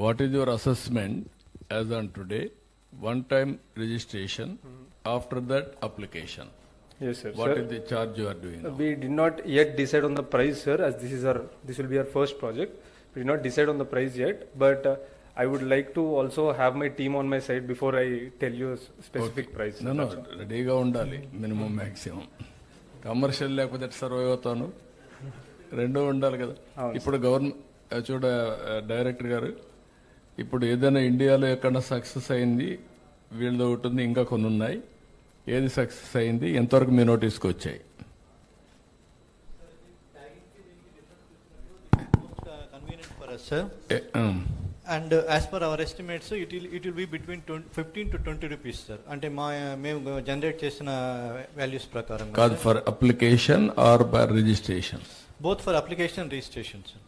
What is your assessment as on today? One-time registration, after that application. Yes, sir. What Sir, is the charge you are doing now? we did not yet decide on the price, sir, as this will be our first project. We did not decide on the price yet, but I would like to also have my team on my side before I tell you a specific price. No, రెడీగా ఉండాలి minimum maximum. Commercial లేకపోతే survive అవుతాను, రెండూ ఉండాలి కదా. ఇప్పుడు government చూడ director గారు, ఇప్పుడు ఏదైనా ఇండియాలో ఎక్కడ సక్సెస్ అయింది వీళ్ళది ఒకటి ఉంది, ఇంకా కొన్ని ఉన్నాయి. ఏది సక్సెస్ అయింది, ఎంతవరకు మీ నోటీస్కి వచ్చాయి? Convenient for us, sir. And as per our estimates, it will be between 15 to 20 rupees, sir. అంటే మేము జనరేట్ చేసిన వాల్యూస్ ప్రకారం కాదు, for application or by registration? Both for application registration, sir.